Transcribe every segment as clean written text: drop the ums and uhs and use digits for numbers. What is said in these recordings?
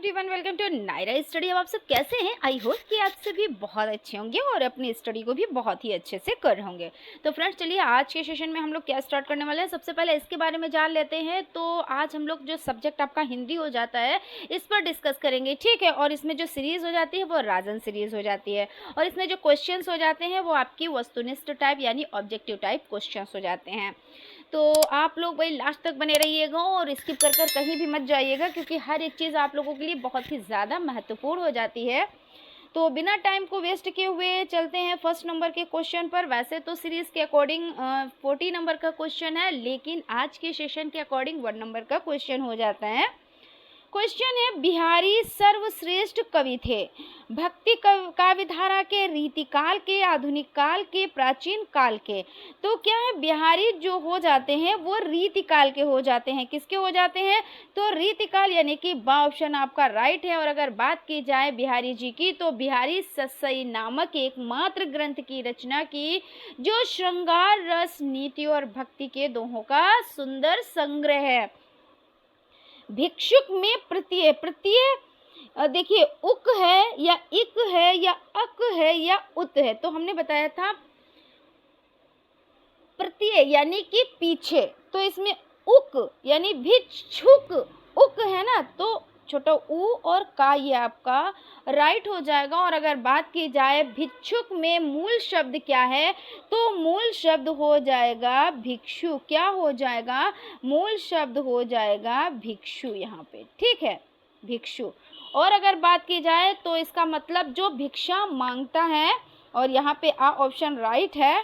Everyone, welcome to Naira study. अब आप सब कैसे हैं? आई होप कि आप सभी बहुत अच्छे होंगे और अपनी स्टडी को भी बहुत ही अच्छे से कर रहे होंगे। तो फ्रेंड्स, चलिए आज के सेशन में हम लोग क्या स्टार्ट करने वाले हैं, सबसे पहले इसके बारे में जान लेते हैं। तो आज हम लोग जो सब्जेक्ट आपका हिंदी हो जाता है इस पर डिस्कस करेंगे, ठीक है। और इसमें जो सीरीज़ हो जाती है वो राजन सीरीज़ हो जाती है, और इसमें जो क्वेश्चंस हो जाते हैं वो आपकी वस्तुनिष्ठ टाइप यानी ऑब्जेक्टिव टाइप क्वेश्चंस हो जाते हैं। तो आप लोग भाई लास्ट तक बने रहिएगा और स्किप कर कर कहीं भी मत जाइएगा, क्योंकि हर एक चीज़ आप लोगों के लिए बहुत ही ज़्यादा महत्वपूर्ण हो जाती है। तो बिना टाइम को वेस्ट किए हुए चलते हैं फर्स्ट नंबर के क्वेश्चन पर। वैसे तो सीरीज़ के अकॉर्डिंग 40 नंबर का क्वेश्चन है, लेकिन आज के सेशन के अकॉर्डिंग 1 नंबर का क्वेश्चन हो जाता है। क्वेश्चन है, बिहारी सर्वश्रेष्ठ कवि थे भक्ति काव्य धारा के, रीतिकाल के, आधुनिक काल के, प्राचीन काल के। तो क्या है, बिहारी जो हो जाते हैं वो रीतिकाल के हो जाते हैं। किसके हो जाते हैं? तो रीतिकाल, यानी कि बा ऑप्शन आपका राइट है। और अगर बात की जाए बिहारी जी की, तो बिहारी सस्सई नामक एकमात्र ग्रंथ की रचना की, जो श्रृंगार, रस, नीति और भक्ति के दोहों का सुंदर संग्रह है। भिक्षुक में प्रत्यय देखिए, उक है या इक है या अक है या उत है। तो हमने बताया था प्रत्यय यानी कि पीछे, तो इसमें उक यानी भिक्षुक, उक है ना, तो छोटा ऊ और का ये आपका राइट हो जाएगा। और अगर बात की जाए भिक्षुक में मूल शब्द क्या है, तो मूल शब्द हो जाएगा भिक्षु। क्या हो जाएगा? मूल शब्द हो जाएगा भिक्षु यहाँ पे, ठीक है, भिक्षु। और अगर बात की जाए तो इसका मतलब जो भिक्षा मांगता है, और यहाँ पे आ ऑप्शन राइट है।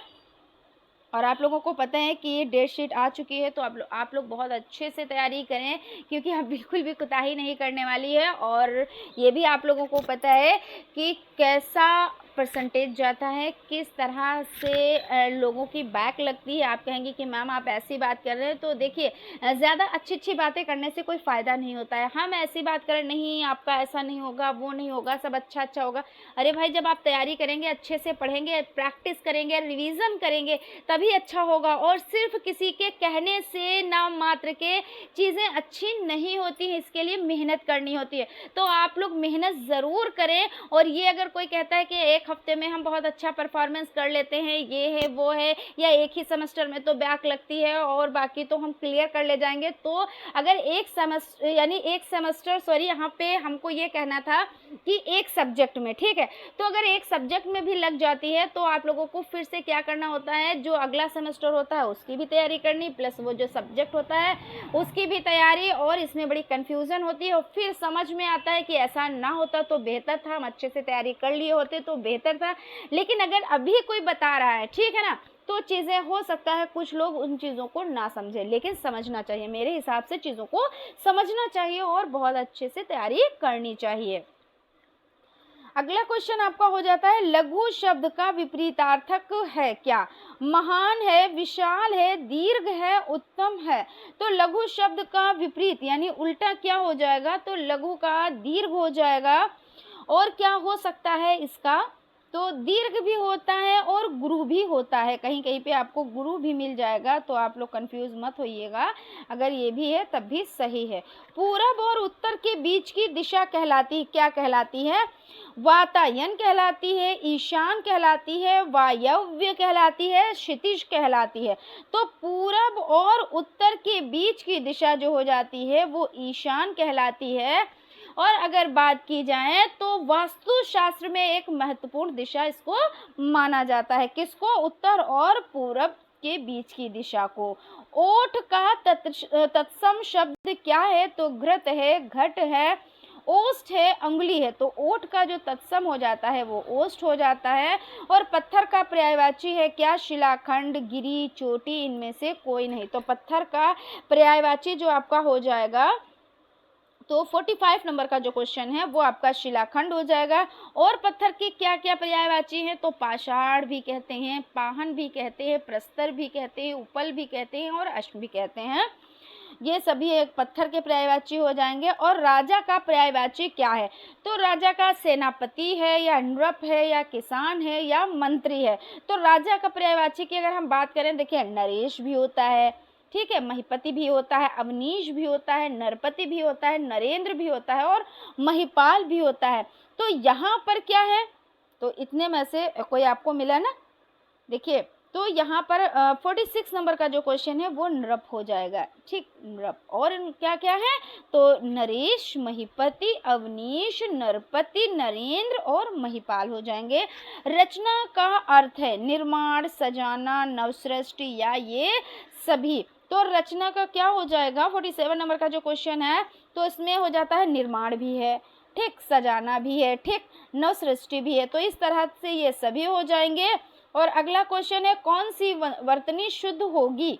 और आप लोगों को पता है कि ये डेट शीट आ चुकी है, तो आप लोग बहुत अच्छे से तैयारी करें, क्योंकि हम बिल्कुल भी कोताही नहीं करने वाली है। और ये भी आप लोगों को पता है कि कैसा परसेंटेज जाता है, किस तरह से लोगों की बैक लगती है। आप कहेंगे कि मैम आप ऐसी बात कर रहे हैं, तो देखिए ज़्यादा अच्छी बातें करने से कोई फ़ायदा नहीं होता है। हम ऐसी बात करें, नहीं आपका ऐसा नहीं होगा, वो नहीं होगा, सब अच्छा होगा। अरे भाई, जब आप तैयारी करेंगे, अच्छे से पढ़ेंगे, प्रैक्टिस करेंगे, रिविज़न करेंगे, तभी अच्छा होगा। और सिर्फ किसी के कहने से नाम मात्र के चीज़ें अच्छी नहीं होती हैं, इसके लिए मेहनत करनी होती है। तो आप लोग मेहनत ज़रूर करें। और ये अगर कोई कहता है कि एक हफ्ते में हम बहुत अच्छा परफॉर्मेंस कर लेते हैं, ये है वो है, या एक ही सेमेस्टर में तो बैक लगती है और बाकी तो हम क्लियर कर ले जाएंगे, तो अगर एक सेमेस्टर सॉरी, यहाँ पे हमको ये कहना था कि एक सब्जेक्ट में, ठीक है, तो अगर एक सब्जेक्ट में भी लग जाती है तो आप लोगों को फिर से क्या करना होता है, जो अगला सेमेस्टर होता है उसकी भी तैयारी करनी, प्लस वो जो सब्जेक्ट होता है उसकी भी तैयारी। और इसमें बड़ी कंफ्यूजन होती है, और फिर समझ में आता है कि ऐसा ना होता तो बेहतर था, हम अच्छे से तैयारी कर लिए होते तो बेहतर था। लेकिन अगर अभी कोई बता रहा है, ठीक है ना, तो चीज़ें हो सकता है कुछ लोग उन चीज़ों को ना समझे, लेकिन समझना चाहिए। मेरे हिसाब से चीज़ों को समझना चाहिए और बहुत अच्छे से तैयारी करनी चाहिए। अगला क्वेश्चन आपका हो जाता है, लघु शब्द का विपरीतार्थक है क्या? महान है, विशाल है, दीर्घ है, उत्तम है। तो लघु शब्द का विपरीत यानी उल्टा क्या हो जाएगा? तो लघु का दीर्घ हो जाएगा। और क्या हो सकता है इसका? तो दीर्घ भी होता है और गुरु भी होता है, कहीं कहीं पे आपको गुरु भी मिल जाएगा, तो आप लोग कंफ्यूज मत होइएगा। अगर ये भी है तब भी सही है। पूरब और उत्तर के बीच की दिशा कहलाती, क्या कहलाती है? वातायन कहलाती है, ईशान कहलाती है, वायव्य कहलाती है, क्षितिज कहलाती है। तो पूरब और उत्तर के बीच की दिशा जो हो जाती है वो ईशान कहलाती है। और अगर बात की जाए तो वास्तुशास्त्र में एक महत्वपूर्ण दिशा इसको माना जाता है, किसको? उत्तर और पूरब के बीच की दिशा को। ओठ का तत्सम शब्द क्या है? तो घृत है, घट है, ओष्ठ है, अंगुली है। तो ओठ का जो तत्सम हो जाता है वो ओष्ठ हो जाता है। और पत्थर का पर्यायवाची है क्या? शिलाखंड, गिरी, चोटी, इनमें से कोई नहीं। तो पत्थर का पर्यायवाची जो आपका हो जाएगा, तो 45 नंबर का जो क्वेश्चन है वो आपका शिलाखंड हो जाएगा। और पत्थर की क्या क्या पर्यायवाची हैं? तो पाषाण भी कहते हैं, पाहन भी कहते हैं, प्रस्तर भी कहते हैं, उपल भी कहते हैं और अश्म भी कहते हैं। ये सभी एक पत्थर के पर्यायवाची हो जाएंगे। और राजा का पर्यायवाची क्या है? तो राजा का सेनापति है, या नृप है, या किसान है, या मंत्री है। तो राजा का पर्यायवाची की अगर हम बात करें, देखिए नरेश भी होता है, ठीक है, महिपति भी होता है, अवनीश भी होता है, नरपति भी होता है, नरेंद्र भी होता है और महिपाल भी होता है। तो यहाँ पर क्या है, तो इतने में से कोई आपको मिला ना, देखिए तो यहाँ पर 46 नंबर का जो क्वेश्चन है वो नृप हो जाएगा, ठीक, नृप। और क्या क्या है, तो नरेश, महिपति, अवनीश, नरपति, नरेंद्र और महिपाल हो जाएंगे। रचना का अर्थ है निर्माण, सजाना, नवसृष्टि या ये सभी। तो रचना का क्या हो जाएगा, 47 नंबर का जो क्वेश्चन है, तो इसमें हो जाता है निर्माण भी है, ठीक, सजाना भी है, ठीक, नवसृष्टि भी है। तो इस तरह से ये सभी हो जाएंगे। और अगला क्वेश्चन है कौन सी वर्तनी शुद्ध होगी,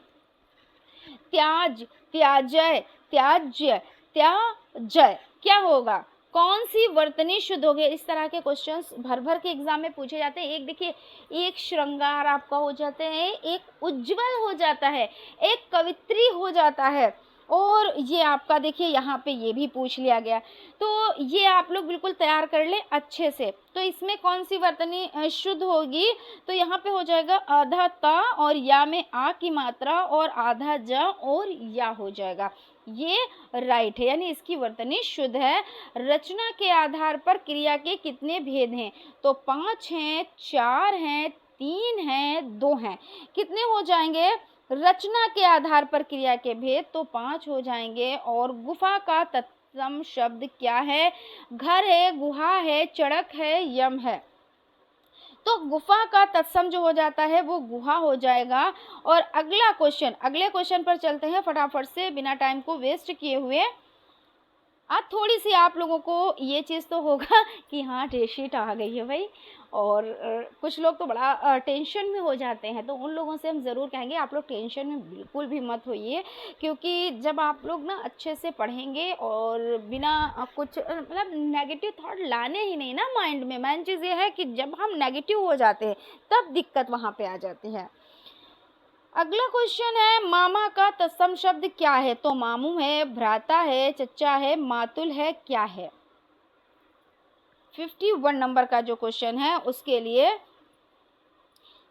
त्याज, त्याजय, त्याज्य, त्याजय, क्या होगा, कौन सी वर्तनी शुद्ध होगी। इस तरह के क्वेश्चंस भर भर के एग्जाम में पूछे जाते हैं। एक देखिए, एक श्रृंगार आपका हो जाते हैं, एक उज्जवल हो जाता है, एक कवित्री हो जाता है, और ये आपका देखिए यहाँ पे ये भी पूछ लिया गया। तो ये आप लोग बिल्कुल तैयार कर ले अच्छे से। तो इसमें कौन सी वर्तनी शुद्ध होगी, तो यहाँ पे हो जाएगा आधा ता और या में आ की मात्रा और आधा ज और या हो जाएगा, ये राइट है, यानी इसकी वर्तनी शुद्ध है। रचना के आधार पर क्रिया के कितने भेद हैं, तो 5 हैं, 4 हैं, 3 हैं, 2 हैं, कितने हो जाएंगे, रचना के आधार पर क्रिया के भेद तो 5 हो जाएंगे। और गुफा का तत्सम शब्द क्या है, घर है, गुहा है, चड़क है, यम है। तो गुफा का तत्सम जो हो जाता है वो गुहा हो जाएगा। और अगला क्वेश्चन, अगले क्वेश्चन पर चलते हैं फटाफट से बिना टाइम को वेस्ट किए हुए। आज थोड़ी सी आप लोगों को ये चीज़ तो होगा कि हाँ डेट शीट आ गई है भाई, और कुछ लोग तो बड़ा टेंशन में हो जाते हैं। तो उन लोगों से हम ज़रूर कहेंगे आप लोग टेंशन में बिल्कुल भी मत होइए, क्योंकि जब आप लोग ना अच्छे से पढ़ेंगे और बिना कुछ मतलब नेगेटिव थॉट लाने ही नहीं ना माइंड में, मेन चीज़ ये है कि जब हम नेगेटिव हो जाते हैं तब दिक्कत वहाँ पे आ जाती है। अगला क्वेश्चन है मामा का तत्सम शब्द क्या है, तो मामू है, भ्राता है, चच्चा है, मातुल है, क्या है। 51 नंबर का जो क्वेश्चन है उसके लिए,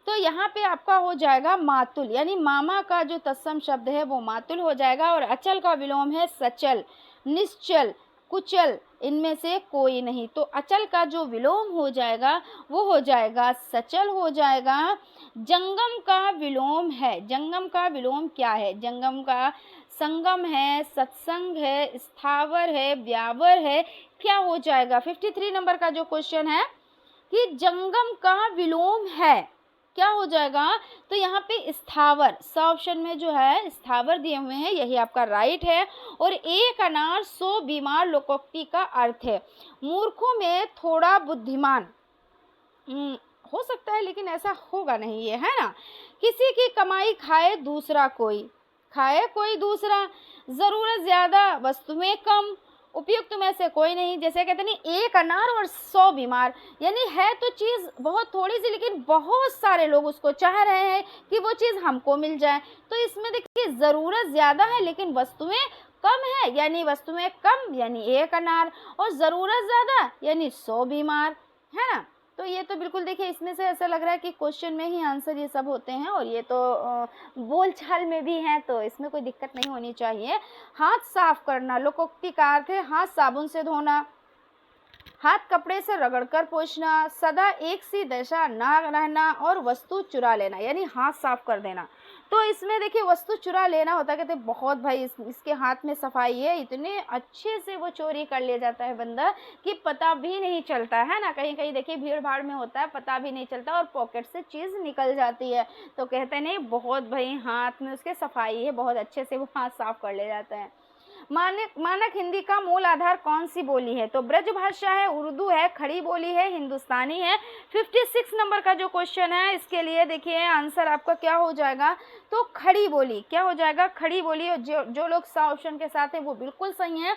तो यहाँ पे आपका हो जाएगा मातुल, यानी मामा का जो तत्सम शब्द है वो मातुल हो जाएगा। और अचल का विलोम है सचल, निश्चल, कुचल, इनमें से कोई नहीं। तो अचल का जो विलोम हो जाएगा वो हो जाएगा सचल हो जाएगा। जंगम का विलोम है, जंगम का विलोम क्या है, जंगम का संगम है, सत्संग है, स्थावर है, व्यावर है, क्या हो जाएगा। 53 नंबर का जो क्वेश्चन है कि जंगम का विलोम है, क्या हो जाएगा, तो यहाँ पे स्थावर, स ऑप्शन में जो है स्थावर दिए हुए हैं, यही आपका राइट है। और एक अनार 100 बीमार लोकोक्ति का अर्थ है मूर्खों में थोड़ा बुद्धिमान, हो सकता है लेकिन ऐसा होगा नहीं, ये है ना। किसी की कमाई खाए दूसरा कोई, खाए कोई दूसरा, जरूरत ज्यादा वस्तुएं कम, उपयुक्त में से कोई नहीं। जैसे कहते नहीं एक अनार और 100 बीमार, यानी है तो चीज़ बहुत थोड़ी सी लेकिन बहुत सारे लोग उसको चाह रहे हैं कि वो चीज़ हमको मिल जाए। तो इसमें देखिए ज़रूरत ज़्यादा है लेकिन वस्तुएं कम है, यानी वस्तुएं कम यानी एक अनार, और ज़रूरत ज़्यादा यानी 100 बीमार, है ना। तो ये तो बिल्कुल देखिए इसमें से ऐसा लग रहा है कि क्वेश्चन में ही आंसर ये सब होते हैं, और ये तो बोलचाल में भी हैं, तो इसमें कोई दिक्कत नहीं होनी चाहिए। हाथ साफ करना, लोकोक्ति का अर्थ है हाथ साबुन से धोना, हाथ कपड़े से रगड़कर पोंछना, सदा एक सी दशा ना रहना, और वस्तु चुरा लेना, यानी हाथ साफ कर देना। तो इसमें देखिए वस्तु चुरा लेना होता है, कहते बहुत भाई इसके हाथ में सफाई है, इतने अच्छे से वो चोरी कर ले जाता है बंदा कि पता भी नहीं चलता है ना। कहीं कहीं देखिए भीड़ भाड़ में होता है, पता भी नहीं चलता और पॉकेट से चीज़ निकल जाती है। तो कहते नहीं बहुत भाई हाथ में उसके सफाई है, बहुत अच्छे से वो हाथ साफ कर ले जाता है। मानक हिंदी का मूल आधार कौन सी बोली है, तो ब्रज भाषा है, उर्दू है, खड़ी बोली है, हिंदुस्तानी है। 56 नंबर का जो क्वेश्चन है इसके लिए देखिए आंसर आपका क्या हो जाएगा, तो खड़ी बोली, क्या हो जाएगा, खड़ी बोली। और जो लोग सा ऑप्शन के साथ हैं वो बिल्कुल सही है।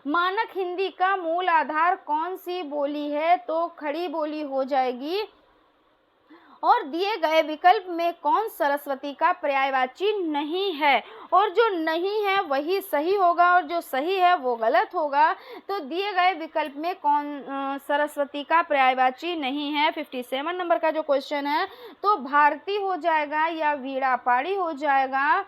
मानक हिंदी का मूल आधार कौन सी बोली है, तो खड़ी बोली हो जाएगी। और दिए गए विकल्प में कौन सरस्वती का पर्यायवाची नहीं है, और जो नहीं है वही सही होगा और जो सही है वो गलत होगा। तो दिए गए विकल्प में कौन सरस्वती का पर्यायवाची नहीं है। 57 नंबर का जो क्वेश्चन है तो भारती हो जाएगा या वीणा पाड़ी हो जाएगा,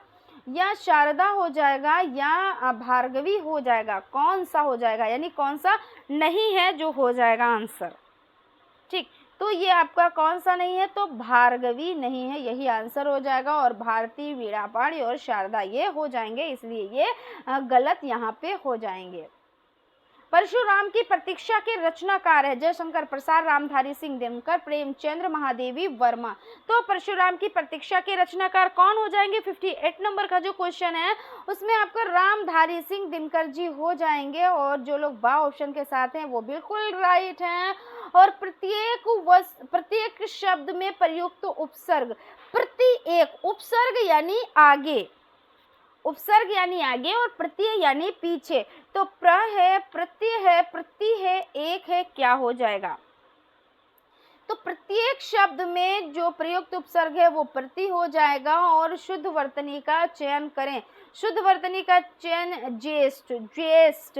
या शारदा हो जाएगा या भार्गवी हो जाएगा, कौन सा हो जाएगा, यानी कौन सा नहीं है जो हो जाएगा आंसर। ठीक, तो ये आपका कौन सा नहीं है, तो भार्गवी नहीं है, यही आंसर हो जाएगा। और भारती, वीणा पाणी और शारदा ये हो जाएंगे, इसलिए ये गलत यहाँ पे हो जाएंगे। परशुराम की प्रतीक्षा के रचनाकार है जयशंकर प्रसाद, रामधारी सिंह दिनकर, प्रेमचंद्र, महादेवी वर्मा। तो परशुराम की प्रतीक्षा के रचनाकार कौन हो जाएंगे, 58 नंबर का जो क्वेश्चन है उसमें आपको रामधारी सिंह दिनकर जी हो जाएंगे। और जो लोग बा ऑप्शन के साथ हैं वो बिल्कुल राइट हैं। और प्रत्येक शब्द में प्रयुक्त उपसर्ग, प्रत्येक उपसर्ग यानी आगे, उपसर्ग यानी आगे और प्रत्यय यानी पीछे। तो प्र है, प्रत्यय है, प्रति है, एक है, क्या हो जाएगा, तो प्रत्येक शब्द में जो प्रयुक्त उपसर्ग है वो प्रति हो जाएगा। और शुद्ध वर्तनी का चयन करें, शुद्ध वर्तनी का चयन ज्येष्ठ, ज्येष्ठ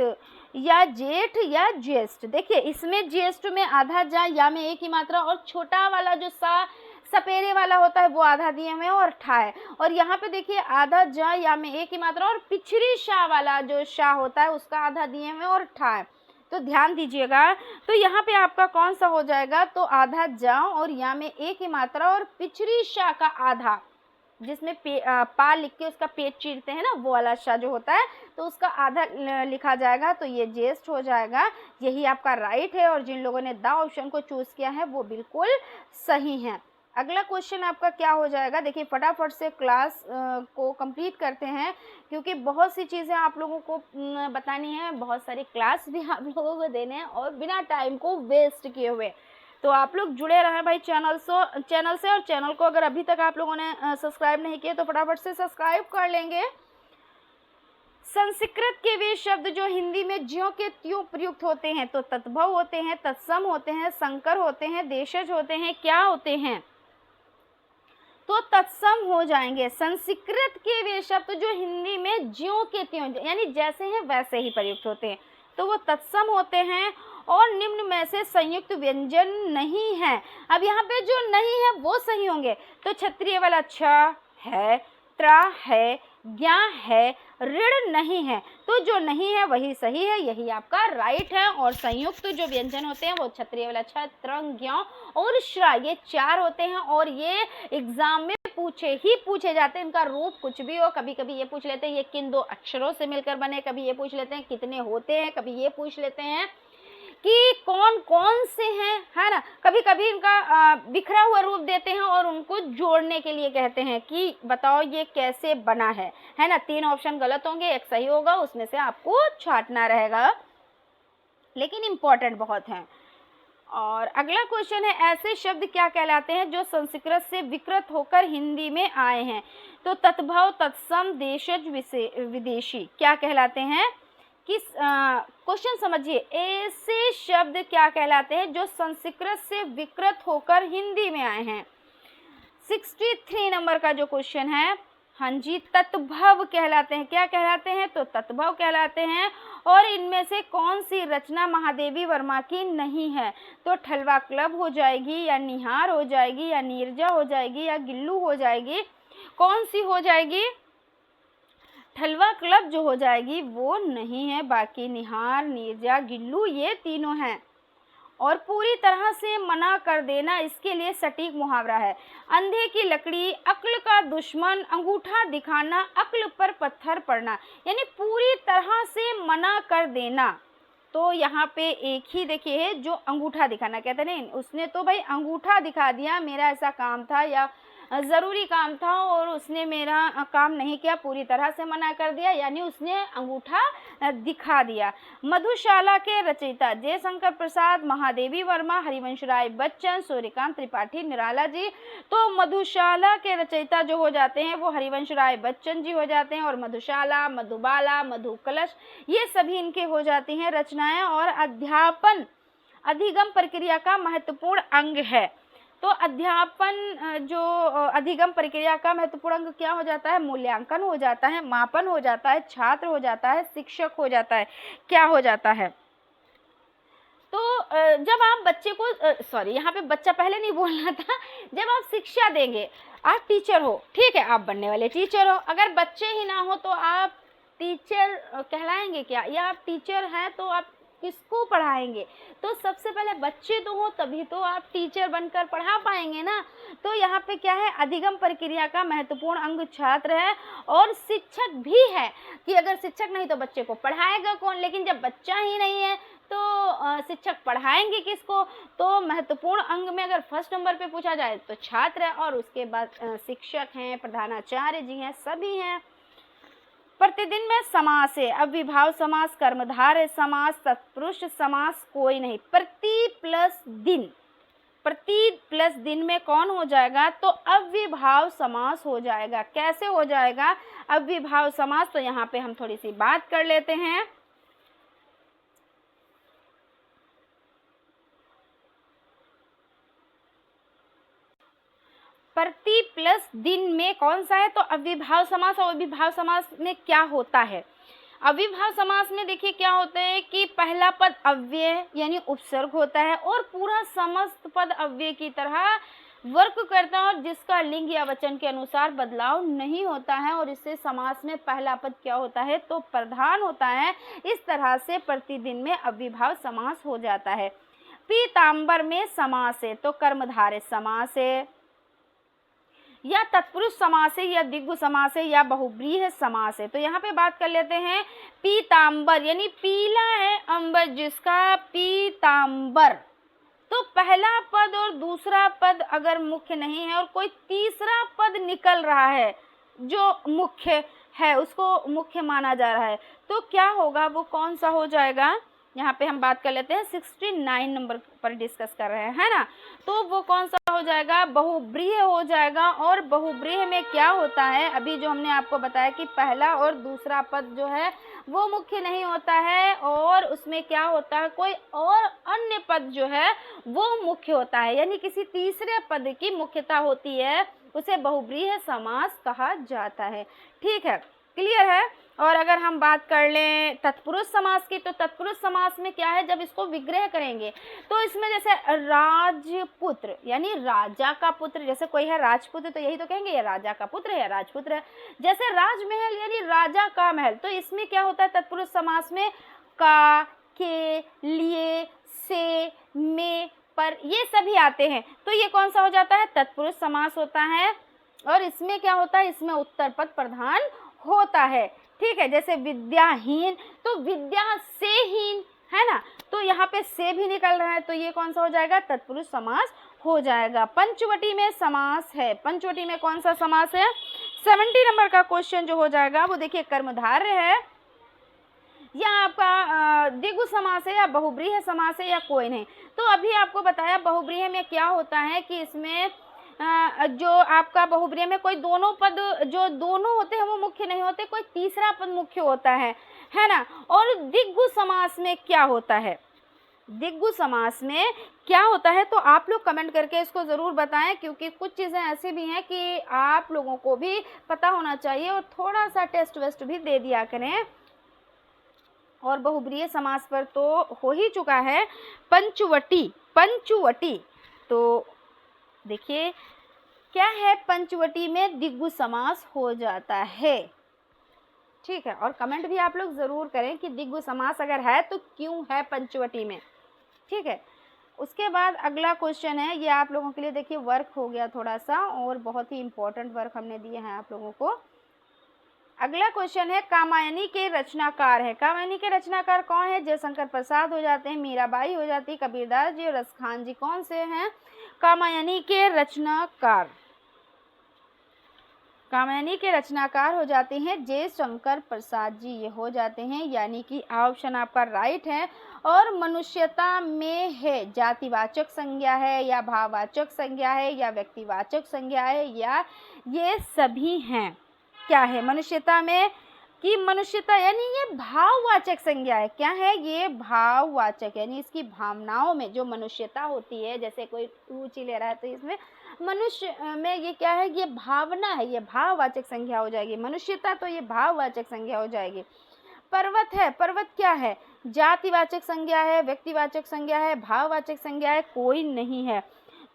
या जेठ या ज्येष्ठ। देखिए इसमें ज्येष्ठ में आधा जा या में एक ही मात्रा, और छोटा वाला जो सा सपेरे वाला होता है वो आधा दिए हुए और ठा है। और यहाँ पे देखिए आधा जा या में एक ही मात्रा, और पिछड़ी शाह वाला जो शाह होता है उसका आधा दिए हुए और ठा है, तो ध्यान दीजिएगा। तो यहाँ पे आपका कौन सा हो जाएगा, तो आधा जा और या में एक ही मात्रा और पिछड़ी शाह का आधा, जिसमें पा लिख के उसका पेट चीरते हैं ना, वो वाला शाह जो होता है, तो उसका आधा लिखा जाएगा, तो ये ज्येष्ठ हो जाएगा, यही आपका राइट है। और जिन लोगों ने द ऑप्शन को चूज किया है वो बिल्कुल सही है। अगला क्वेश्चन आपका क्या हो जाएगा, देखिए फटाफट से क्लास को कंप्लीट करते हैं, क्योंकि बहुत सी चीज़ें आप लोगों को बतानी है, बहुत सारी क्लास भी आप लोगों को देने हैं और बिना टाइम को वेस्ट किए हुए। तो आप लोग जुड़े रहें भाई चैनल से, और चैनल को अगर अभी तक आप लोगों ने सब्सक्राइब नहीं किया तो फटाफट से सब्सक्राइब कर लेंगे। संस्कृत के वे शब्द जो हिंदी में ज्यों के त्यों प्रयुक्त होते हैं, तो तद्भव होते हैं, तत्सम होते हैं, संकर होते हैं, देशज होते हैं, क्या होते हैं, तो तत्सम हो जाएंगे। संस्कृत के वे शब्द जो हिंदी में ज्यों के त्यों यानी जैसे हैं वैसे ही प्रयुक्त होते हैं, तो वो तत्सम होते हैं। और निम्न में से संयुक्त व्यंजन नहीं है। अब यहाँ पे जो नहीं है वो सही होंगे, तो क्षत्रिय वाला छ है, त्रा है, ज्ञा है, ऋण नहीं है, तो जो नहीं है वही सही है, यही आपका राइट है। और संयुक्त जो व्यंजन होते हैं वो क्षत्रिय वाला छ, त्रंग, ज्ञ और श्रा, ये 4 होते हैं। और ये एग्जाम में पूछे जाते हैं, इनका रूप कुछ भी हो, कभी कभी ये पूछ लेते हैं ये किन 2 अक्षरों से मिलकर बने, कभी ये पूछ लेते हैं कितने होते हैं, कभी ये पूछ लेते हैं कि कौन कौन से हैं, है ना, कभी कभी इनका बिखरा हुआ रूप देते हैं और उनको जोड़ने के लिए कहते हैं कि बताओ ये कैसे बना है ना। 3 ऑप्शन गलत होंगे, एक सही होगा, उसमें से आपको छांटना रहेगा, लेकिन इम्पोर्टेंट बहुत है। और अगला क्वेश्चन है, ऐसे शब्द क्या कहलाते हैं जो संस्कृत से विकृत होकर हिंदी में आए हैं, तो तत्भव, तत्सम, देशज, विदेशी क्या कहलाते हैं। किस क्वेश्चन समझिए, ऐसे शब्द क्या कहलाते हैं जो संस्कृत से विकृत होकर हिंदी में आए हैं। 63 नंबर का जो क्वेश्चन है, हाँ जी, तत्भव कहलाते हैं। क्या कहलाते हैं, तो तत्भव कहलाते हैं। और इनमें से कौन सी रचना महादेवी वर्मा की नहीं है, तो ठलवा क्लब हो जाएगी, या निहार हो जाएगी, या नीरजा हो जाएगी, या गिल्लू हो जाएगी, कौन सी हो जाएगी। ठलवा क्लब जो हो जाएगी वो नहीं है, बाकी निहार, नीरजा, गिल्लू ये तीनों हैं। और पूरी तरह से मना कर देना इसके लिए सटीक मुहावरा है। अंधे की लकड़ी, अक्ल का दुश्मन, अंगूठा दिखाना, अक्ल पर पत्थर पड़ना, यानी पूरी तरह से मना कर देना। तो यहाँ पे एक ही देखिए है जो अंगूठा दिखाना, कहते नहीं उसने तो भाई अंगूठा दिखा दिया, मेरा ऐसा काम था या ज़रूरी काम था और उसने मेरा काम नहीं किया, पूरी तरह से मना कर दिया, यानी उसने अंगूठा दिखा दिया। मधुशाला के रचयिता जयशंकर प्रसाद, महादेवी वर्मा, हरिवंश राय बच्चन, सूर्यकांत त्रिपाठी, निराला जी। तो मधुशाला के रचयिता जो हो जाते हैं वो हरिवंश राय बच्चन जी हो जाते हैं। और मधुशाला, मधुबाला, मधुकलश ये सभी इनके हो जाती हैं रचनाएं। और अध्यापन अधिगम प्रक्रिया का महत्वपूर्ण अंग है। तो अध्यापन जो अधिगम प्रक्रिया का महत्वपूर्ण अंग क्या हो जाता है, मूल्यांकन हो जाता है, मापन हो जाता है, छात्र हो जाता है, शिक्षक हो जाता है, क्या हो जाता है। तो जब आप बच्चे को सॉरी यहाँ पे बच्चा पहले नहीं बोलना था, जब आप शिक्षा देंगे, आप टीचर हो, ठीक है, आप बनने वाले टीचर हो, अगर बच्चे ही ना हो तो आप टीचर कहलाएंगे क्या, या आप टीचर हैं तो आप किसको पढ़ाएंगे। तो सबसे पहले बच्चे तो हो तभी तो आप टीचर बनकर पढ़ा पाएंगे ना। तो यहाँ पे क्या है, अधिगम प्रक्रिया का महत्वपूर्ण अंग छात्र है और शिक्षक भी है, कि अगर शिक्षक नहीं तो बच्चे को पढ़ाएगा कौन, लेकिन जब बच्चा ही नहीं है तो शिक्षक पढ़ाएंगे किसको। तो महत्वपूर्ण अंग में अगर फर्स्ट नंबर पे पूछा जाए तो छात्र है, और उसके बाद शिक्षक हैं, प्रधानाचार्य जी हैं, सभी हैं। प्रतिदिन में समास है, अव्ययभाव समास, कर्मधारय समास, तत्पुरुष समास कोई नहीं। प्रति प्लस दिन, प्रति प्लस दिन में कौन हो जाएगा, तो अव्ययभाव समास हो जाएगा। कैसे हो जाएगा अव्ययभाव समास, तो यहाँ पे हम थोड़ी सी बात कर लेते हैं। प्रति प्लस दिन में कौन सा है, तो अव्ययभाव समास। और अव्ययभाव समास में क्या होता है, अव्ययभाव समास में देखिए क्या होता है कि पहला पद अव्यय यानी उपसर्ग होता है और पूरा समस्त पद अव्यय की तरह वर्क करता है, और जिसका लिंग या वचन के अनुसार बदलाव नहीं होता है, और इससे समास में पहला पद क्या होता है, तो प्रधान होता है। इस तरह से प्रतिदिन में अव्ययभाव समास हो जाता है। पीतांबर में समास है, तो कर्मधारय समास है, या तत्पुरुष समास है, या द्विगु समास है, या बहुब्रीहि समास है। तो यहाँ पे बात कर लेते हैं पीतांबर, यानी पीला है अंबर जिसका, पीतांबर। तो पहला पद और दूसरा पद अगर मुख्य नहीं है और कोई तीसरा पद निकल रहा है जो मुख्य है, उसको मुख्य माना जा रहा है, तो क्या होगा, वो कौन सा हो जाएगा। यहाँ पे हम बात कर लेते हैं 69 नंबर पर डिस्कस कर रहे हैं, है ना। तो वो कौन सा हो जाएगा, बहुब्रीहि हो जाएगा। और बहुब्रीहि में क्या होता है, अभी जो हमने आपको बताया कि पहला और दूसरा पद जो है वो मुख्य नहीं होता है, और उसमें क्या होता है, कोई और अन्य पद जो है वो मुख्य होता है, यानी किसी तीसरे पद की मुख्यता होती है, उसे बहुब्रीहि समास कहा जाता है। ठीक है, क्लियर है। और अगर हम बात कर लें तत्पुरुष समास की, तो तत्पुरुष समास में क्या है, जब इसको विग्रह करेंगे तो इसमें जैसे राजपुत्र यानी राजा का पुत्र, जैसे कोई है राजपुत्र तो यही तो कहेंगे ये राजा का पुत्र है या राजपुत्र है। जैसे राजमहल यानी राजा का महल, तो इसमें क्या होता है तत्पुरुष समास में, का, के, लिए, से, में, पर, ये सभी आते हैं, तो ये कौन सा हो जाता है, तत्पुरुष समास होता है। और इसमें क्या होता है, इसमें उत्तर पद प्रधान होता है। ठीक है, जैसे विद्याहीन, तो विद्या से हीन, है ना, तो यहाँ पे से भी निकल रहा है, तो ये कौन सा हो जाएगा, तत्पुरुष समास हो जाएगा। पंचवटी में समास है, पंचवटी में कौन सा समास है, 70 नंबर का क्वेश्चन जो हो जाएगा वो देखिए कर्मधारय है, या आपका द्विगु समास है, या बहुब्रीहि समास है, या कोई नहीं। तो अभी आपको बताया बहुब्रीहि में क्या होता है कि इसमें जो आपका बहुब्रीहि में कोई दोनों पद जो दोनों होते हैं वो मुख्य नहीं होते, कोई तीसरा पद मुख्य होता है ना। और द्विगु समास में क्या होता है, द्विगु समास में क्या होता है, तो आप लोग कमेंट करके इसको ज़रूर बताएं, क्योंकि कुछ चीज़ें ऐसी भी हैं कि आप लोगों को भी पता होना चाहिए, और थोड़ा सा टेस्ट वेस्ट भी दे दिया करें। और बहुब्रीहि समास पर तो हो ही चुका है पंचवटी, पंचवटी तो देखिए क्या है, पंचवटी में द्विगु समास हो जाता है। ठीक है, और कमेंट भी आप लोग ज़रूर करें कि द्विगु समास अगर है तो क्यों है पंचवटी में। ठीक है, उसके बाद अगला क्वेश्चन है, ये आप लोगों के लिए देखिए वर्क हो गया थोड़ा सा, और बहुत ही इम्पोर्टेंट वर्क हमने दिए हैं आप लोगों को। अगला क्वेश्चन है, कामायनी के रचनाकार है। कामायनी के रचनाकार कौन है, जयशंकर प्रसाद हो जाते हैं, मीराबाई हो जाती है, कबीरदास जी और रसखान जी, कौन से हैं कामायनी के रचनाकार। कामायनी के रचनाकार हो जाते हैं जयशंकर प्रसाद जी, ये हो जाते हैं, यानी कि ऑप्शन आपका राइट है। और मनुष्यता में है, जातिवाचक संज्ञा है, या भाववाचक संज्ञा है, या व्यक्तिवाचक संज्ञा है, या ये सभी हैं। क्या है मनुष्यता में, कि मनुष्यता यानी ये भाववाचक संज्ञा है। क्या है ये, भाववाचक, यानी इसकी भावनाओं में जो मनुष्यता होती है, जैसे कोई रुचि ले रहा है तो इसमें मनुष्य में ये क्या है, ये भावना है, ये भाववाचक संज्ञा हो जाएगी। मनुष्यता तो ये भाववाचक संज्ञा हो जाएगी। पर्वत है, पर्वत क्या है, जातिवाचक संज्ञा है, व्यक्तिवाचक संज्ञा है, भाववाचक संज्ञा है, कोई नहीं है।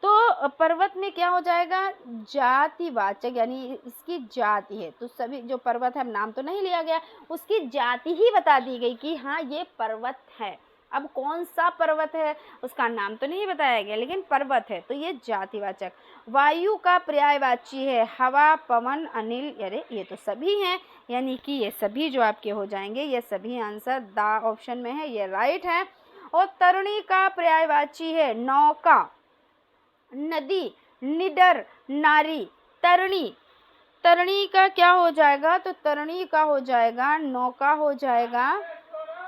तो पर्वत में क्या हो जाएगा, जातिवाचक, यानी इसकी जाति है। तो सभी जो पर्वत है, अब नाम तो नहीं लिया गया, उसकी जाति ही बता दी गई कि हाँ ये पर्वत है। अब कौन सा पर्वत है उसका नाम तो नहीं बताया गया, लेकिन पर्वत है, तो ये जातिवाचक। वायु का पर्यायवाची है हवा, पवन, अनिल, अरे ये तो सभी हैं, यानी कि ये सभी जो आपके हो जाएंगे, ये सभी आंसर दा ऑप्शन में है, ये राइट है। और तरुणी का पर्यायवाची है नौका, नदी, निडर, नारी। तरणी, तरणी का क्या हो जाएगा, तो तरणी का हो जाएगा नौका हो जाएगा।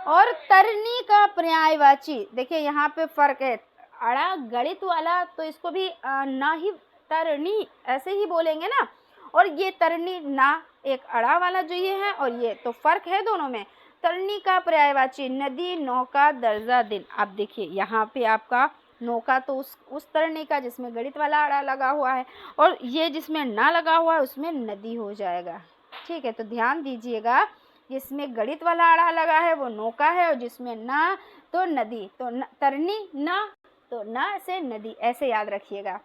और तरनी का पर्यायवाची, देखिए यहाँ पे फर्क है, अड़ा गणित वाला तो इसको भी ना ही तरनी ऐसे ही बोलेंगे ना, और ये तरनी ना एक अड़ा वाला जो ये है, और ये तो फर्क है दोनों में। तरनी का पर्यायवाची नदी, नौका, दर्जा, दिन। आप देखिए यहाँ पे आपका नौका तो उस तरनी का जिसमें गणित वाला अड़ा लगा हुआ है, और ये जिसमें ना लगा हुआ है उसमें नदी हो जाएगा। ठीक है, तो ध्यान दीजिएगा, जिसमें गणित वाला अड़ा लगा है वो नौका है, और जिसमें ना तो नदी, तो तरनी ना, तो ना से नदी, ऐसे याद रखिएगा।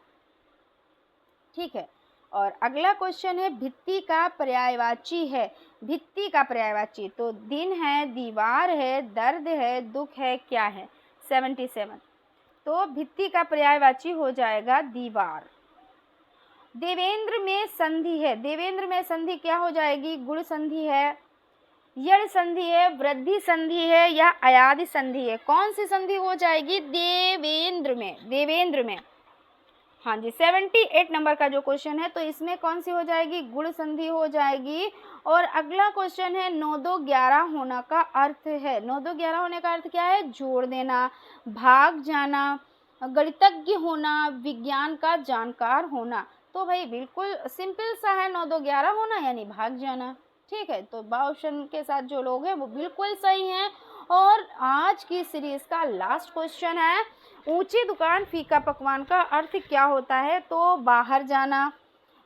ठीक है, और अगला क्वेश्चन है भित्ति का पर्यायवाची है, भित्ति का पर्यायवाची, तो दिन है, दीवार है, दर्द है, दुख है, क्या है। 77, तो भित्ति का पर्यायवाची हो जाएगा दीवार। देवेंद्र में संधि है, देवेंद्र में संधि क्या हो जाएगी, गुण संधि है, यड़ संधि है, वृद्धि संधि है, या अयादि संधि है। कौन सी संधि हो जाएगी, देवेंद्र में, देवेंद्र में। हाँ जी, 78 नंबर का जो क्वेश्चन है, तो इसमें कौन सी हो जाएगी, गुण संधि हो जाएगी। और अगला क्वेश्चन है 9 2 11 होना का अर्थ है, 9 2 11 होने का अर्थ क्या है, जोड़ देना, भाग जाना, गणितज्ञ होना, विज्ञान का जानकार होना। तो भाई बिल्कुल सिंपल सा है, 9 2 11 होना यानी भाग जाना। ठीक है, तो बा ऑप्शन के साथ जो लोग हैं वो बिल्कुल सही हैं। और आज की सीरीज का लास्ट क्वेश्चन है, ऊंची दुकान फीका पकवान का अर्थ क्या होता है, तो बाहर जाना,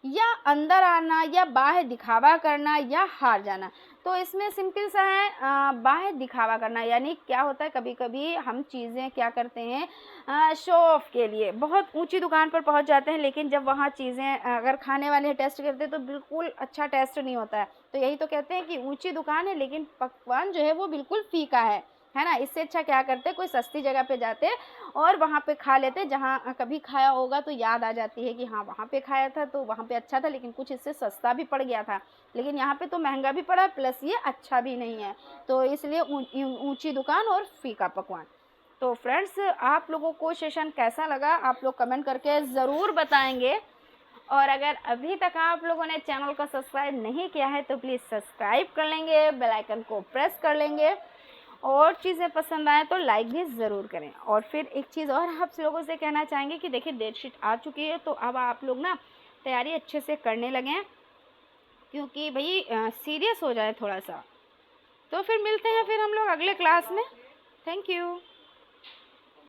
या अंदर आना, या बाहर दिखावा करना, या हार जाना। तो इसमें सिंपल सा है, बाहर दिखावा करना, यानी क्या होता है, कभी कभी हम चीज़ें क्या करते हैं, शो ऑफ के लिए बहुत ऊंची दुकान पर पहुंच जाते हैं, लेकिन जब वहाँ चीज़ें अगर खाने वाले टेस्ट करते हैं तो बिल्कुल अच्छा टेस्ट नहीं होता है। तो यही तो कहते हैं कि ऊंची दुकान है लेकिन पकवान जो है वो बिल्कुल फीका है ना। इससे अच्छा क्या करते, कोई सस्ती जगह पे जाते और वहाँ पे खा लेते, जहाँ कभी खाया होगा तो याद आ जाती है कि हाँ वहाँ पे खाया था तो वहाँ पे अच्छा था, लेकिन कुछ इससे सस्ता भी पड़ गया था, लेकिन यहाँ पे तो महंगा भी पड़ा प्लस ये अच्छा भी नहीं है। तो इसलिए ऊंची दुकान और फीका पकवान। तो फ्रेंड्स, आप लोगों को सेशन कैसा लगा आप लोग कमेंट करके ज़रूर बताएंगे। और अगर अभी तक आप लोगों ने चैनल को सब्सक्राइब नहीं किया है तो प्लीज़ सब्सक्राइब कर लेंगे, बेल आइकन को प्रेस कर लेंगे, और चीज़ें पसंद आए तो लाइक भी ज़रूर करें। और फिर एक चीज़ और आप लोगों से कहना चाहेंगे कि देखिए डेट शीट आ चुकी है, तो अब आप लोग ना तैयारी अच्छे से करने लगें, क्योंकि भाई सीरियस हो जाए थोड़ा सा। तो फिर मिलते हैं फिर हम लोग अगले क्लास में। Thank you.